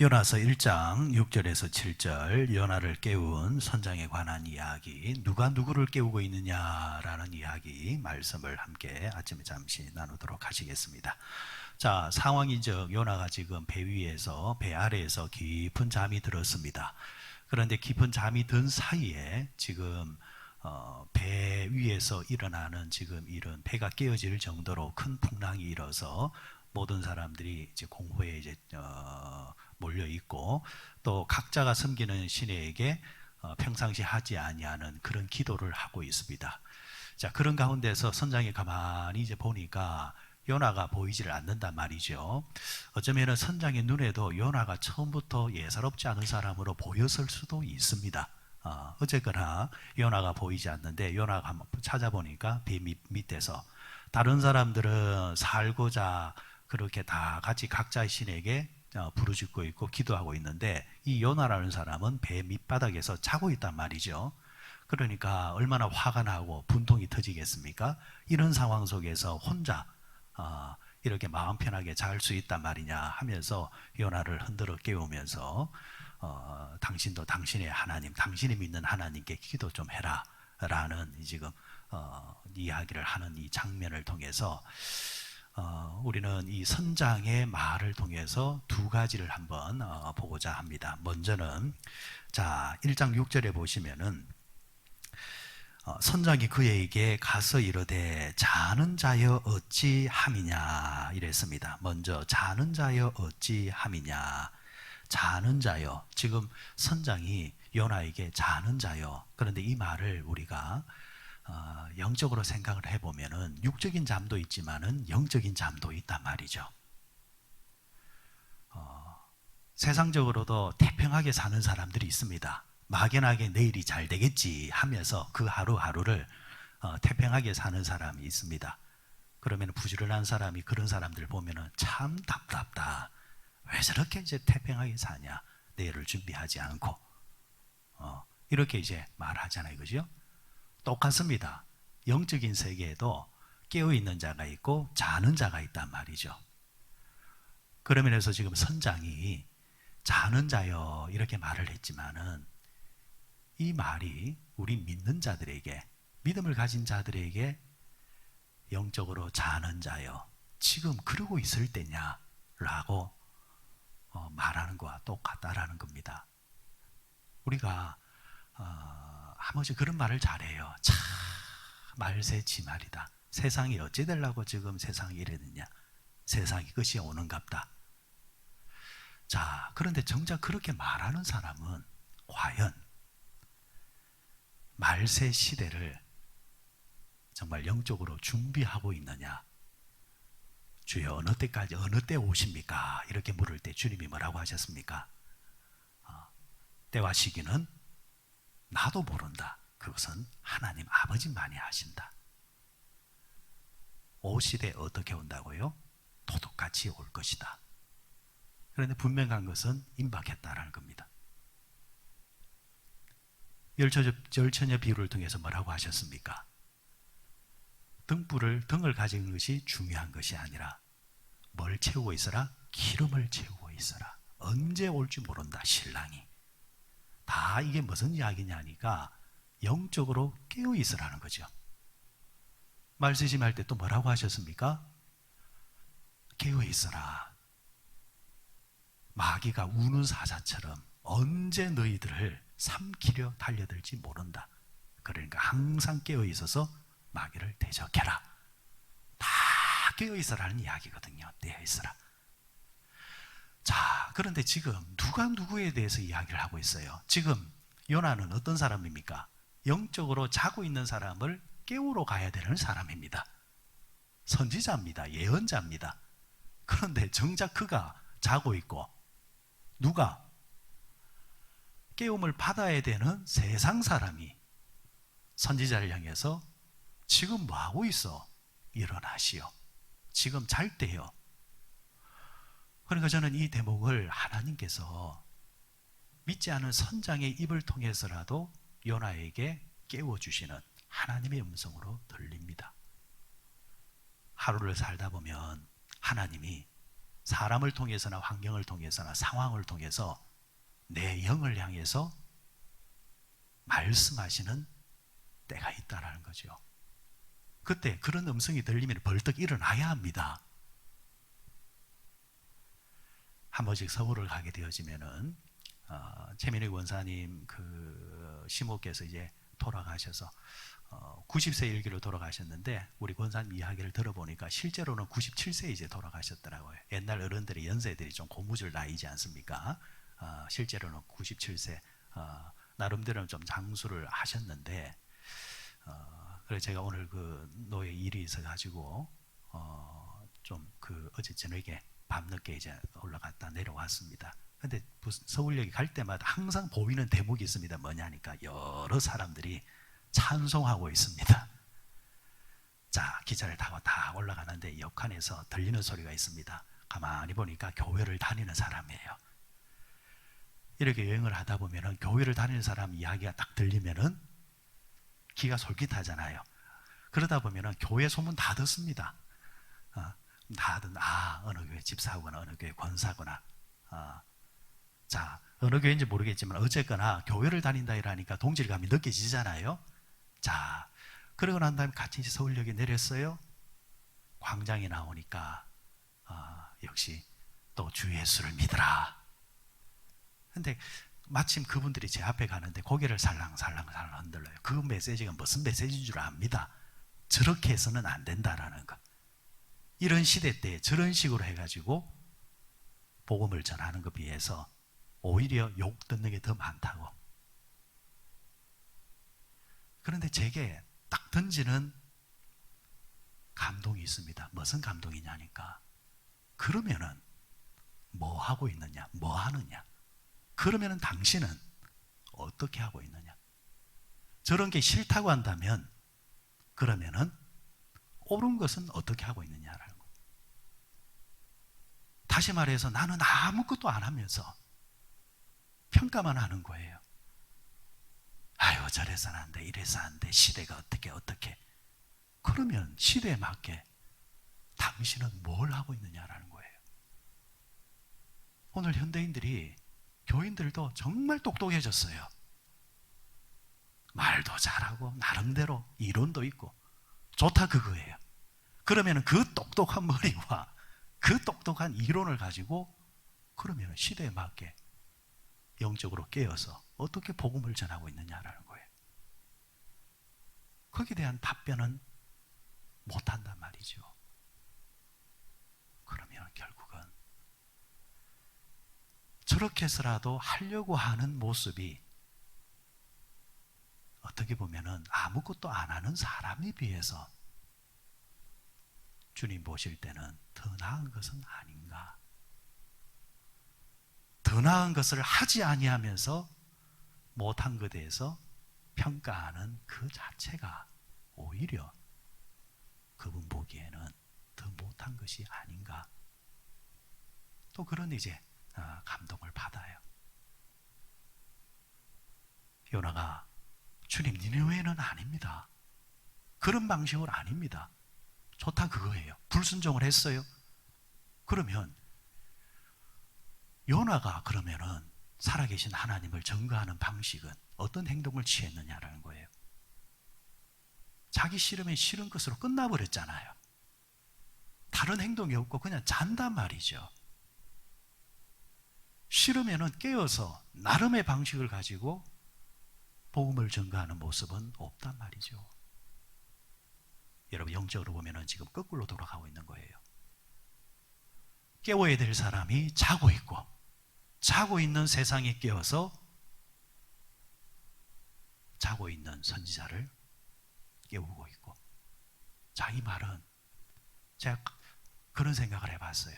요나서 1장 6절에서 7절 요나를 깨운 선장에 관한 이야기, 누가 누구를 깨우고 있느냐라는 이야기 말씀을 함께 아침에 잠시 나누도록 하시겠습니다. 자, 상황이죠. 요나가 지금 배 위에서, 배 아래에서 깊은 잠이 들었습니다. 그런데 깊은 잠이 든 사이에 지금 배 위에서 일어나는 지금 이런 배가 깨어질 정도로 큰 풍랑이 일어서 모든 사람들이 이제 공포에 이제 몰려 있고, 또 각자가 섬기는 신에게 평상시 하지 아니하는 그런 기도를 하고 있습니다. 자, 그런 가운데서 선장이 가만히 이제 보니까 요나가 보이지를 않는단 말이죠. 어쩌면은 선장의 눈에도 요나가 처음부터 예사롭지 않은 사람으로 보였을 수도 있습니다. 어쨌거나 요나가 보이지 않는데, 요나가 한번 찾아보니까 배 밑에서 다른 사람들은 살고자 그렇게 다 같이 각자의 신에게 부르짖고 있고 기도하고 있는데, 이 요나라는 사람은 배 밑바닥에서 자고 있단 말이죠. 그러니까 얼마나 화가 나고 분통이 터지겠습니까? 이런 상황 속에서 혼자 이렇게 마음 편하게 잘 수 있단 말이냐 하면서 요나를 흔들어 깨우면서 당신도 당신의 하나님, 당신이 믿는 하나님께 기도 좀 해라 라는 지금 이야기를 하는 이 장면을 통해서 우리는 이 선장의 말을 통해서 두 가지를 한번 보고자 합니다. 먼저는 자, 1장 6절에 보시면은 선장이 그에게 가서 이르되 자는 자여 어찌 함이냐 이랬습니다. 먼저 자는 자여 어찌 함이냐. 자는 자여, 지금 선장이 요나에게 자는 자여. 그런데 이 말을 우리가 영적으로 생각을 해보면은 육적인 잠도 있지만은 영적인 잠도 있단 말이죠. 세상적으로도 태평하게 사는 사람들이 있습니다. 막연하게 내일이 잘 되겠지 하면서 그 하루하루를 태평하게 사는 사람이 있습니다. 그러면 부지런한 사람이 그런 사람들 보면은 참 답답다. 왜 저렇게 이제 태평하게 사냐? 내일을 준비하지 않고 이렇게 이제 말하잖아요, 그죠? 똑같습니다. 영적인 세계에도 깨어 있는 자가 있고 자는 자가 있단 말이죠. 그러면서 지금 선장이 자는 자여 이렇게 말을 했지만은 이 말이 우리 믿는 자들에게, 믿음을 가진 자들에게 영적으로 자는 자여 지금 그러고 있을 때냐라고 말하는 것과 똑같다라는 겁니다. 우리가 한 번씩 그런 말을 잘해요. 참 말세지 말이다. 세상이 어찌 되려고 지금 세상이 이랬느냐. 세상이 끝이 오는갑다. 자, 그런데 정작 그렇게 말하는 사람은 과연 말세 시대를 정말 영적으로 준비하고 있느냐? 주여 어느 때까지, 어느 때 오십니까? 이렇게 물을 때 주님이 뭐라고 하셨습니까? 때와 시기는 나도 모른다. 그것은 하나님 아버지만이 하신다. 오시되 어떻게 온다고요? 도둑같이 올 것이다. 그런데 분명한 것은 임박했다라는 겁니다. 열처녀 비유를 통해서 뭐라고 하셨습니까? 등을 가진 것이 중요한 것이 아니라 뭘 채우고 있어라? 기름을 채우고 있어라. 언제 올지 모른다, 신랑이. 다 이게 무슨 이야기냐니까 영적으로 깨어 있으라는 거죠. 말씀할 때 또 뭐라고 하셨습니까? 깨어 있어라. 마귀가 우는 사자처럼 언제 너희들을 삼키려 달려들지 모른다. 그러니까 항상 깨어 있어서 마귀를 대적해라. 다 깨어 있어라는 이야기거든요. 깨어 있어라. 자, 그런데 지금 누가 누구에 대해서 이야기를 하고 있어요? 지금 요나는 어떤 사람입니까? 영적으로 자고 있는 사람을 깨우러 가야 되는 사람입니다. 선지자입니다. 예언자입니다. 그런데 정작 그가 자고 있고, 누가 깨움을 받아야 되는 세상 사람이 선지자를 향해서 지금 뭐하고 있어? 일어나시오. 지금 잘 때요. 그러니까 저는 이 대목을 하나님께서 믿지 않은 선장의 입을 통해서라도 요나에게 깨워주시는 하나님의 음성으로 들립니다. 하루를 살다 보면 하나님이 사람을 통해서나 환경을 통해서나 상황을 통해서 내 영을 향해서 말씀하시는 때가 있다라는 거죠. 그때 그런 음성이 들리면 벌떡 일어나야 합니다. 한 번씩 서울을 가게 되어지면은 최민희 권사님 그 시모께서 이제 돌아가셔서 90세 일기로 돌아가셨는데 우리 권사님 이야기를 들어보니까 실제로는 97세 이제 돌아가셨더라고요. 옛날 어른들의 연세들이 좀 고무줄 나이지 않습니까? 실제로는 97세 나름대로는 좀 장수를 하셨는데 그래서 제가 오늘 그 노예 일이 있어가지고 좀 그 어제 저녁에 밤늦게 이제 올라갔다 내려왔습니다. 근데 서울역에 갈 때마다 항상 보이는 대목이 있습니다. 뭐냐니까 여러 사람들이 찬송하고 있습니다. 자, 기차를 타고 다 올라가는데 옆칸에서 들리는 소리가 있습니다. 가만히 보니까 교회를 다니는 사람이에요. 이렇게 여행을 하다 보면은 교회를 다니는 사람 이야기가 딱 들리면은 기가 솔깃하잖아요. 그러다 보면은 교회 소문 다 듣습니다. 다들 어느 교회 집사거나 어느 교회 권사거나 자, 어느 교회인지 모르겠지만 어쨌거나 교회를 다닌다 이러니까 동질감이 느껴지잖아요. 자, 그러고 난 다음에 같이 서울역에 내렸어요. 광장에 나오니까 역시 또 주 예수를 믿으라. 근데 마침 그분들이 제 앞에 가는데 고개를 살랑살랑 흔들어요. 그 메시지가 무슨 메시지인 줄 압니다. 저렇게 해서는 안 된다라는 것. 이런 시대 때 저런 식으로 해가지고 복음을 전하는 것에 비해서 오히려 욕 듣는 게 더 많다고. 그런데 제게 딱 던지는 감동이 있습니다. 무슨 감동이냐니까. 그러면은 뭐 하고 있느냐? 뭐 하느냐? 그러면은 당신은 어떻게 하고 있느냐? 저런 게 싫다고 한다면 그러면은 옳은 것은 어떻게 하고 있느냐라는 거예요. 다시 말해서 나는 아무것도 안 하면서 평가만 하는 거예요. 아유, 저래서는 안 돼, 이래서 안 돼, 시대가 어떻게. 그러면 시대에 맞게 당신은 뭘 하고 있느냐라는 거예요. 오늘 현대인들이 교인들도 정말 똑똑해졌어요. 말도 잘하고 나름대로 이론도 있고 좋다 그거예요. 그러면 그 똑똑한 머리와 그 똑똑한 이론을 가지고 그러면 시대에 맞게 영적으로 깨어서 어떻게 복음을 전하고 있느냐라는 거예요. 거기에 대한 답변은 못한단 말이죠. 그러면 결국은 저렇게 해서라도 하려고 하는 모습이 어떻게 보면은 아무것도 안 하는 사람에 비해서 주님 보실 때는 더 나은 것은 아닌가. 더 나은 것을 하지 아니하면서 못한 것에 대해서 평가하는 그 자체가 오히려 그분 보기에는 더 못한 것이 아닌가. 또 그런 이제 감동을 받아요. 요나가 주님 니느웨는 아닙니다. 그런 방식으로 아닙니다. 좋다 그거예요. 불순종을 했어요. 그러면 요나가 그러면은 살아계신 하나님을 전가하는 방식은 어떤 행동을 취했느냐라는 거예요. 자기 싫으면 싫은 것으로 끝나버렸잖아요. 다른 행동이 없고 그냥 잔단 말이죠. 싫으면은 깨어서 나름의 방식을 가지고 복음을 전가하는 모습은 없단 말이죠. 여러분 영적으로 보면은 지금 거꾸로 돌아가고 있는 거예요. 깨워야 될 사람이 자고 있고 자고 있는 세상에 깨어서 자고 있는 선지자를 깨우고 있고. 자, 이 말은 제가 그런 생각을 해봤어요.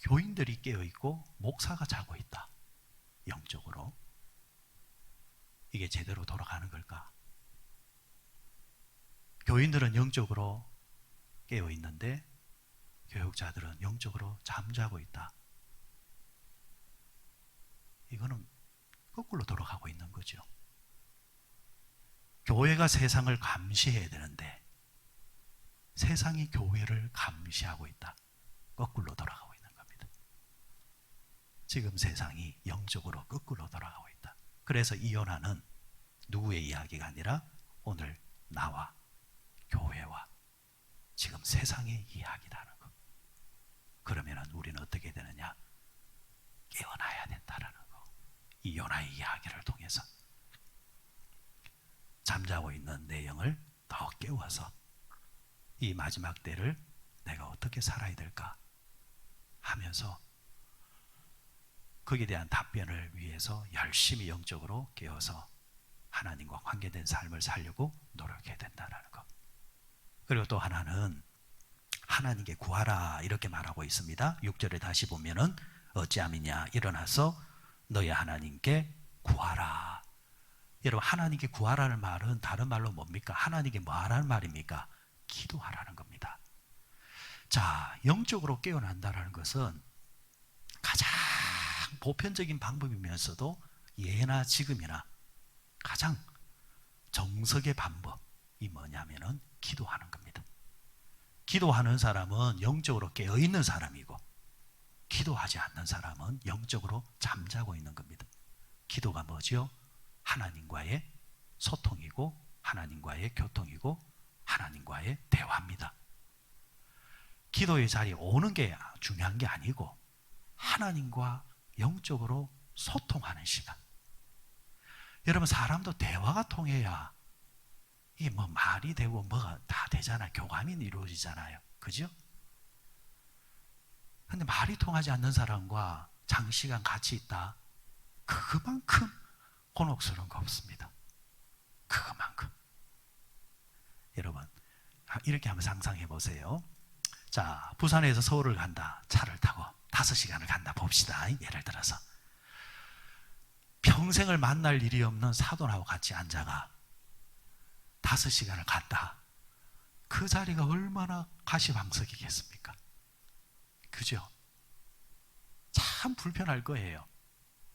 교인들이 깨어있고 목사가 자고 있다. 영적으로. 이게 제대로 돌아가는 걸까? 교인들은 영적으로 깨어있는데 교육자들은 영적으로 잠자고 있다. 이거는 거꾸로 돌아가고 있는 거죠. 교회가 세상을 감시해야 되는데 세상이 교회를 감시하고 있다. 거꾸로 돌아가고 있는 겁니다. 지금 세상이 영적으로 거꾸로 돌아가고 있다. 그래서 이 요나는 누구의 이야기가 아니라 오늘 나와 교회와 지금 세상의 이야기라는 거. 그러면 우리는 어떻게 되느냐? 깨어나야 된다라는 거. 이 요나의 이야기를 통해서 잠자고 있는 내용을 더 깨워서 이 마지막 때를 내가 어떻게 살아야 될까 하면서 거기에 대한 답변을 위해서 열심히 영적으로 깨어서 하나님과 관계된 삶을 살려고 노력해야 된다는 것. 그리고 또 하나는 하나님께 구하라 이렇게 말하고 있습니다. 6절에 다시 보면은 어찌함이냐 일어나서 너희 하나님께 구하라. 여러분 하나님께 구하라는 말은 다른 말로 뭡니까? 하나님께 뭐 하라는 말입니까? 기도하라는 겁니다. 자, 영적으로 깨어난다는 것은 가장 보편적인 방법이면서도 예나 지금이나 가장 정석의 방법이 뭐냐면은 기도하는 겁니다. 기도하는 사람은 영적으로 깨어있는 사람이고 기도하지 않는 사람은 영적으로 잠자고 있는 겁니다. 기도가 뭐죠? 하나님과의 소통이고 하나님과의 교통이고 하나님과의 대화입니다. 기도의 자리에 오는 게 중요한 게 아니고 하나님과 영적으로 소통하는 시간. 여러분 사람도 대화가 통해야 이 뭐 말이 되고 뭐가 다 되잖아요. 교감이 이루어지잖아요. 그죠? 근데 말이 통하지 않는 사람과 장시간 같이 있다. 그만큼 곤혹스러운 거 없습니다. 그만큼. 여러분 이렇게 한번 상상해 보세요. 자, 부산에서 서울을 간다. 차를 타고 5시간을 간다 봅시다. 예를 들어서 평생을 만날 일이 없는 사돈하고 같이 앉아가 5시간을 갔다. 그 자리가 얼마나 가시방석이겠습니까? 그죠? 참 불편할 거예요.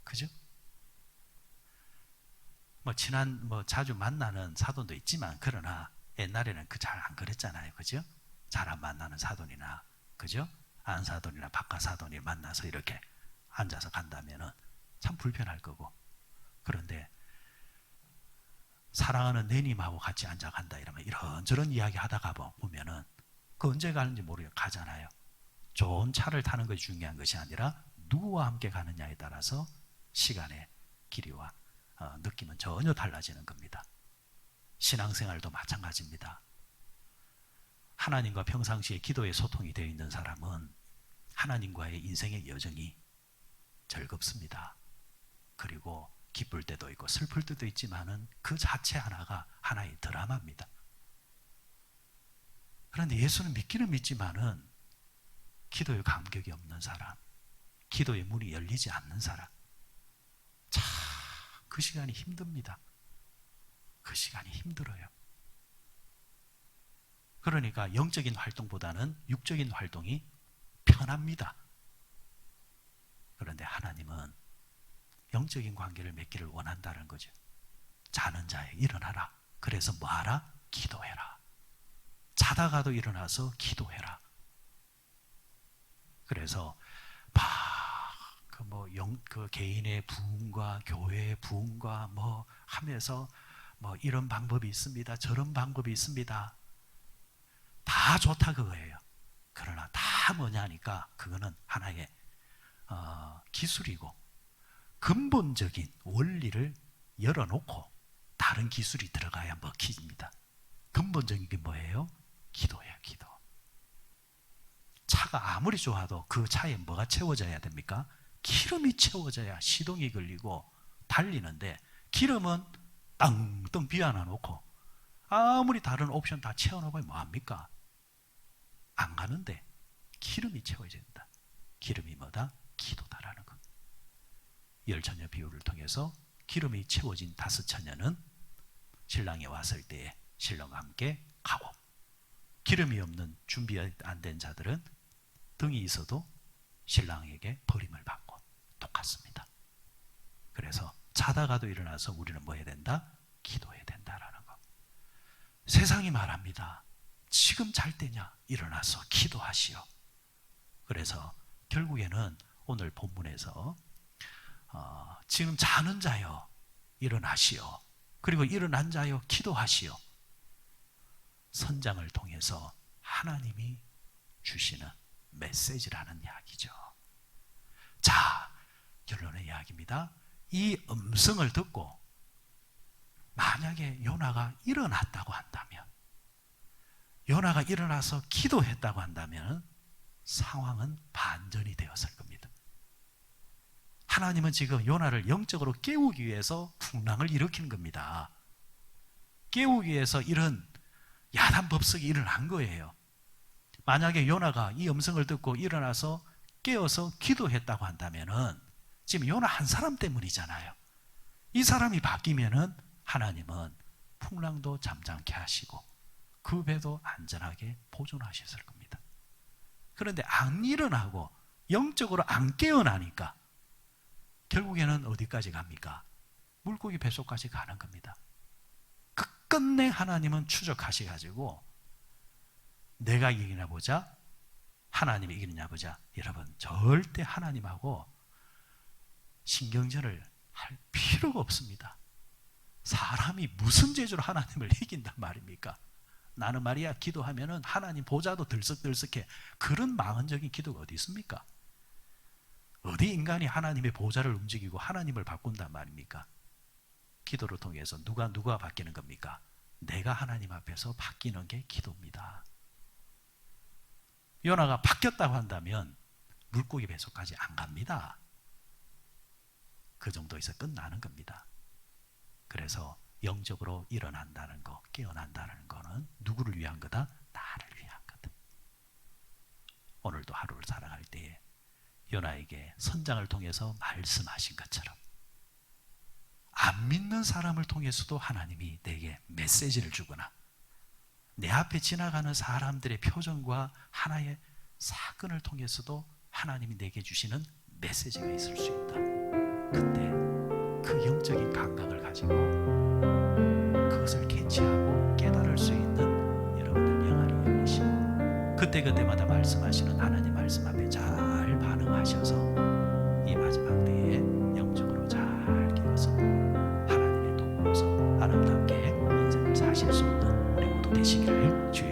그죠? 자주 만나는 사돈도 있지만, 그러나 옛날에는 잘 안 그랬잖아요. 그죠? 잘 안 만나는 사돈이나, 그죠? 안 사돈이나 바깥 사돈이 만나서 이렇게 앉아서 간다면은 참 불편할 거고. 그런데 사랑하는 내님하고 같이 앉아 간다 이러면 이런저런 이야기 하다가 보면은 그 언제 가는지 모르게 가잖아요. 좋은 차를 타는 것이 중요한 것이 아니라 누구와 함께 가느냐에 따라서 시간의 길이와 느낌은 전혀 달라지는 겁니다. 신앙생활도 마찬가지입니다. 하나님과 평상시에 기도에 소통이 되어 있는 사람은 하나님과의 인생의 여정이 즐겁습니다. 그리고 기쁠 때도 있고 슬플 때도 있지만은 그 자체 하나가 하나의 드라마입니다. 그런데 예수는 믿기는 믿지만은 기도에 감격이 없는 사람, 기도의 문이 열리지 않는 사람, 참 그 시간이 힘듭니다. 그 시간이 힘들어요. 그러니까 영적인 활동보다는 육적인 활동이 편합니다. 그런데 하나님은 영적인 관계를 맺기를 원한다는 거죠. 자는 자에 일어나라. 그래서 뭐하라? 기도해라. 자다가도 일어나서 기도해라. 그래서 그 개인의 부흥과 교회의 부흥과 뭐 하면서 뭐 이런 방법이 있습니다. 저런 방법이 있습니다. 다 좋다 그거예요. 그러나 다 뭐냐니까 그거는 하나의 기술이고 근본적인 원리를 열어놓고 다른 기술이 들어가야 먹힙니다. 근본적인 게 뭐예요? 기도예요. 기도. 차가 아무리 좋아도 그 차에 뭐가 채워져야 됩니까? 기름이 채워져야 시동이 걸리고 달리는데, 기름은 땅땅 비워놔 놓고 아무리 다른 옵션 다 채워놓으면 뭐합니까? 안 가는데 기름이 채워져야 된다. 기름이 뭐다? 기도다라는 것. 열처녀 비유를 통해서 기름이 채워진 5처녀는 신랑이 왔을 때에 신랑과 함께 가고, 기름이 없는 준비 안 된 자들은 등이 있어도 신랑에게 버림을 받고 똑같습니다. 그래서 자다가도 일어나서 우리는 뭐 해야 된다? 기도해야 된다라는 것. 세상이 말합니다. 지금 잘 때냐? 일어나서 기도하시오. 그래서 결국에는 오늘 본문에서 지금 자는 자여 일어나시오. 그리고 일어난 자여 기도하시오. 선장을 통해서 하나님이 주시는 메시지라는 이야기죠. 자, 결론의 이야기입니다. 이 음성을 듣고 만약에 요나가 일어났다고 한다면, 요나가 일어나서 기도했다고 한다면 상황은 반전이 되었을 겁니다. 하나님은 지금 요나를 영적으로 깨우기 위해서 풍랑을 일으키는 겁니다. 깨우기 위해서 이런 야단법석이 일어난 거예요. 만약에 요나가 이 음성을 듣고 일어나서 깨어서 기도했다고 한다면은 지금 요나 한 사람 때문이잖아요. 이 사람이 바뀌면은 하나님은 풍랑도 잠잠케 하시고 그 배도 안전하게 보존하셨을 겁니다. 그런데 안 일어나고 영적으로 안 깨어나니까 결국에는 어디까지 갑니까? 물고기 뱃속까지 가는 겁니다. 끝끝내 하나님은 추적하셔가지고 내가 이기나 보자, 하나님이 이기느냐 보자. 여러분, 절대 하나님하고 신경전을 할 필요가 없습니다. 사람이 무슨 재주로 하나님을 이긴단 말입니까? 나는 말이야 기도하면은 하나님 보좌도 들썩들썩해. 그런 망언적인 기도가 어디 있습니까? 어디 인간이 하나님의 보좌를 움직이고 하나님을 바꾼단 말입니까? 기도를 통해서 누가 바뀌는 겁니까? 내가 하나님 앞에서 바뀌는 게 기도입니다. 요나가 바뀌었다고 한다면 물고기 뱃속까지 안 갑니다. 그 정도에서 끝나는 겁니다. 그래서 영적으로 일어난다는 거, 깨어난다는 거는 누구를 위한 거다? 나를 위한 거다. 오늘도 하루를 살아갈 때에 요나에게 선장을 통해서 말씀하신 것처럼 안 믿는 사람을 통해서도 하나님이 내게 메시지를 주거나 내 앞에 지나가는 사람들의 표정과 하나의 사건을 통해서도 하나님이 내게 주시는 메시지가 있을 수 있다. 그때 그 영적인 감각을 가지고 그것을 캐치하고 깨달을 수 있는 여러분들 영안이 열리시고 그때마다 말씀하시는 하나님 말씀 앞에 잘 반응하셔서 이 마지막 때에 영적으로 잘 깨어서 하나님의 도움으로서 아름답게 인생을 사실 수 있는 우리 모두 되시기를 주의